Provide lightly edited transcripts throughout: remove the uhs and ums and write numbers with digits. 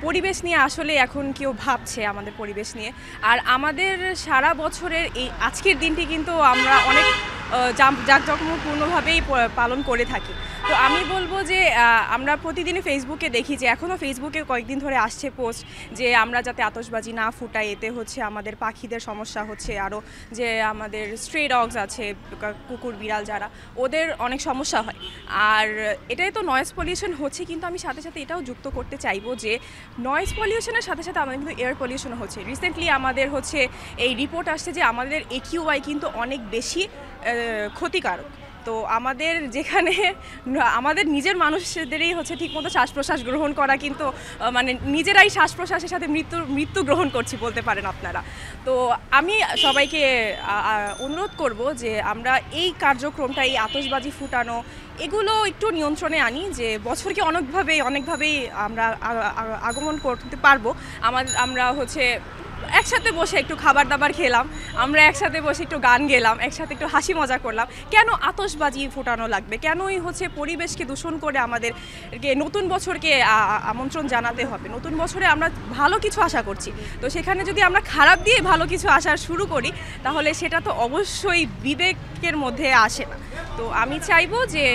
পরিবেশ নিয়ে আসলে এখন কেউ ভাবছে আমাদের পরিবেশ নিয়ে। আর আমাদের সারা বছরের এই আজকের দিনটি কিন্তু আমরা অনেক জাঁকজমকপূর্ণভাবেই পালন করে থাকি। তো আমি বলবো যে আমরা প্রতিদিনই ফেসবুকে দেখি যে এখনও ফেসবুকে কয়েকদিন ধরে আসছে পোস্ট যে আমরা যাতে আতশবাজি না ফুটাই, এতে হচ্ছে আমাদের পাখিদের সমস্যা হচ্ছে, আরও যে আমাদের স্ট্রে ডগস আছে, কুকুর বিড়াল যারা, ওদের অনেক সমস্যা হয়। আর এটাই তো নয়েজ পলিউশন হচ্ছে, কিন্তু আমি সাথে সাথে এটাও যুক্ত করতে চাইবো যে নয়েজ পলিউশনের সাথে সাথে আমাদের কিন্তু এয়ার পলিউশন হচ্ছে। রিসেন্টলি আমাদের হচ্ছে এই রিপোর্ট আসছে যে আমাদের AQI কিন্তু অনেক বেশি ক্ষতিকারক। তো আমাদের যেখানে আমাদের নিজের মানুষদেরই হচ্ছে ঠিকমতো শ্বাস প্রশ্বাস গ্রহণ করা কিন্তু মানে নিজেরাই শ্বাস প্রশ্বাসের সাথে মৃত্যু গ্রহণ করছি বলতে পারেন আপনারা। তো আমি সবাইকে অনুরোধ করব যে আমরা এই কার্যক্রমটা, এই আতশবাজি ফুটানো, এগুলো একটু নিয়ন্ত্রণে আনি, যে বছরকে অনেকভাবেই আমরা আগমন করতে পারবো। আমরা হচ্ছে একসাথে বসে একটু খাবার দাবার খেলাম, আমরা একসাথে বসে একটু গান গেলাম, একসাথে একটু হাসি মজা করলাম। কেন আতশবাজি ফোটানো লাগবে? কেনই হচ্ছে পরিবেশকে দূষণ করে আমাদেরকে নতুন বছরকে আমন্ত্রণ জানাতে হবে? নতুন বছরে আমরা ভালো কিছু আশা করছি, তো সেখানে যদি আমরা খারাপ দিয়ে ভালো কিছু আশা শুরু করি তাহলে সেটা তো অবশ্যই বিবেকের মধ্যে আসে না। তো আমি চাইবো যে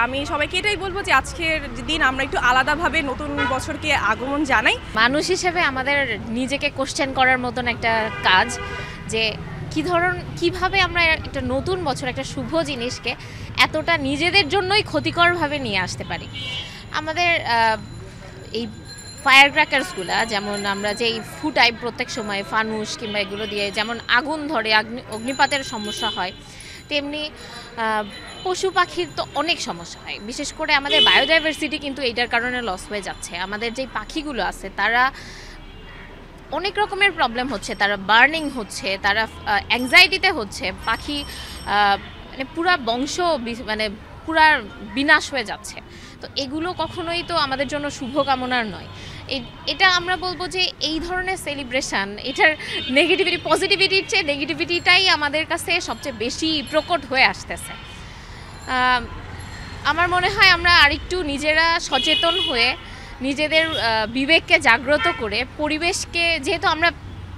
আমি সবাইকে এটাই বলবো যে আজকের দিন আমরা একটু আলাদাভাবে নতুন বছরকে আগমন জানাই। মানুষ হিসেবে আমাদের নিজেকে কোশ্চেন করার মতন একটা কাজ যে কিভাবে আমরা একটা নতুন বছর, একটা শুভ জিনিসকে এতটা নিজেদের জন্যই ক্ষতিকরভাবে নিয়ে আসতে পারি। আমাদের এই ফায়ার ক্র্যাকার্সগুলো, যেমন আমরা যেই ফুটাই প্রত্যেক সময় ফানুস কিংবা এগুলো দিয়ে যেমন আগুন ধরে, অগ্নিপাতের সমস্যা হয়, তেমনি পশু পাখির তো অনেক সমস্যা হয়। বিশেষ করে আমাদের বায়োডাইভার্সিটি কিন্তু এইটার কারণে লস হয়ে যাচ্ছে। আমাদের যেই পাখিগুলো আছে তারা অনেক রকমের প্রবলেম হচ্ছে, তারা বার্নিং হচ্ছে, তারা অ্যাংজাইটিতে হচ্ছে, পাখি মানে পুরা বংশ মানে পুরা বিনাশ হয়ে যাচ্ছে। তো এগুলো কখনোই তো আমাদের জন্য শুভকামনার নয়। এটা আমরা বলবো যে এই ধরনের সেলিব্রেশন, এটার পজিটিভিটির চেয়ে নেগেটিভিটিটাই আমাদের কাছে সবচেয়ে বেশি প্রকট হয়ে আসতেছে। আমার মনে হয় আমরা আরেকটু নিজেরা সচেতন হয়ে নিজেদের বিবেককে জাগ্রত করে পরিবেশকে, যেহেতু আমরা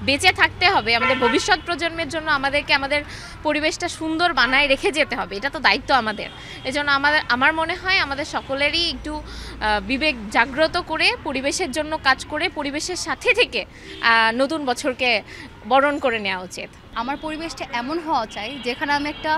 বেঁচে থাকতে হবে, আমাদের ভবিষ্যৎ প্রজন্মের জন্য আমাদেরকে আমাদের পরিবেশটা সুন্দর বানায় রেখে যেতে হবে, এটা তো দায়িত্ব আমাদের। এজন্য আমার মনে হয় আমাদের সকলেরই একটু বিবেক জাগ্রত করে পরিবেশের জন্য কাজ করে পরিবেশের সাথে থেকে নতুন বছরকে বরণ করে নেওয়া উচিত। আমার পরিবেশটা এমন হওয়া চাই যেখানে আমি একটা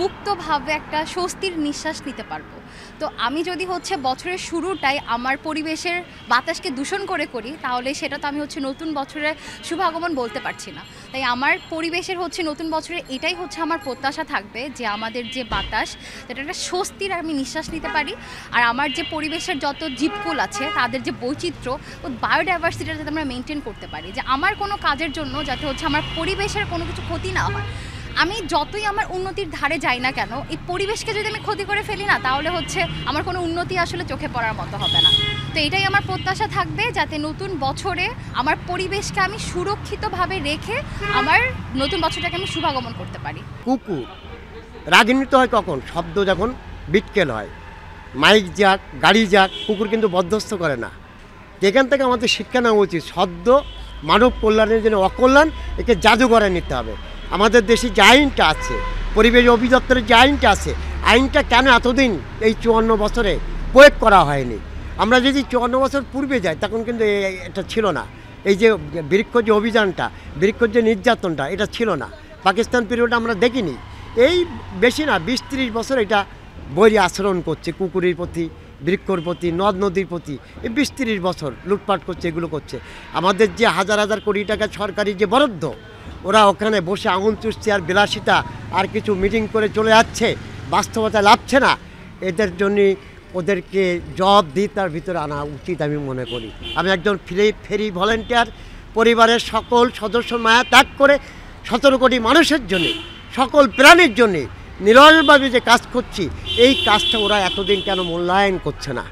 মুক্তভাবে একটা স্বস্তির নিঃশ্বাস নিতে পারবো। তো আমি যদি হচ্ছে বছরের শুরুটাই আমার পরিবেশের বাতাসকে দূষণ করি, তাহলে সেটা তো আমি হচ্ছে নতুন বছরের শুভ আগমন বলতে পারছি না। তাই আমার পরিবেশের হচ্ছে নতুন বছরে এটাই হচ্ছে আমার প্রত্যাশা থাকবে যে আমাদের যে বাতাস, সেটা একটা স্বস্তির আমি নিঃশ্বাস নিতে পারি। আর আমার যে পরিবেশের যত জীবকুল আছে তাদের যে বৈচিত্র্য ও বায়োডাইভার্সিটিটা যাতে আমরা মেনটেন করতে পারি, যে আমার কোনো কাজের জন্য যাতে হচ্ছে আমার পরিবেশের কোনো কিছু ক্ষতি না হয়। আমি যতই আমার উন্নতির ধারে যাই না কেন, এই পরিবেশকে যদি আমি ক্ষতি করে ফেলি না, তাহলে হচ্ছে আমার কোনো উন্নতি আসলে চোখে পড়ার মতো হবে না। তো এটাই আমার প্রত্যাশা থাকবে, যাতে নতুন বছরে আমার পরিবেশকে আমি সুরক্ষিতভাবে রেখে আমার নতুন বছরটাকে আমি শুভাগমন করতে পারি। কুকুর রাগান্বিত হয় কখন? শব্দ যখন বিটকেল হয়, মাইক যাক, গাড়ি যাক, কুকুর কিন্তু বরদাস্ত করে না। এখান থেকে আমাদের শিক্ষা নেওয়া উচিত, শব্দ মানব কল্যাণের জন্য অকল্যাণ, একে জাদুঘরে নিতে হবে। আমাদের দেশে যে আইনটা আছে, পরিবেশ অধিদপ্তরের যে আইনটা আছে, আইনটা কেন এতদিন এই 54 বছরে প্রয়োগ করা হয়নি? আমরা যদি 54 বছর পূর্বে যাই তখন কিন্তু এটা ছিল না। এই যে বৃক্ষ যে অভিযানটা, বৃক্ষর যে নির্যাতনটা, এটা ছিল না। পাকিস্তান পিরিয়ডে আমরা দেখিনি। এই বেশি না 20-30 বছর এটা বৈরী আচরণ করছে কুকুরের প্রতি, বৃক্ষর প্রতি, নদ নদীর প্রতি। এই 20-30 বছর লুটপাট করছে, এগুলো করছে। আমাদের যে হাজার হাজার কোটি টাকা সরকারি যে বরাদ্দ, ওরা ওখানে বসে আঙুল চুষছে আর বিলাসিতা আর কিছু মিটিং করে চলে যাচ্ছে, বাস্তবতা লাভছে না। এদের জন্যে ওদেরকে জবাবদিহিতার ভিতরে আনা উচিত আমি মনে করি। আমি একজন ফেরি ভলেন্টিয়ার, পরিবারের সকল সদস্য মায়া ত্যাগ করে 17 কোটি মানুষের জন্যে, সকল প্রাণীর জন্যে নিরলভাবে যে কাজ করছি, এই কাজটা ওরা এতদিন কেন মূল্যায়ন করছে না?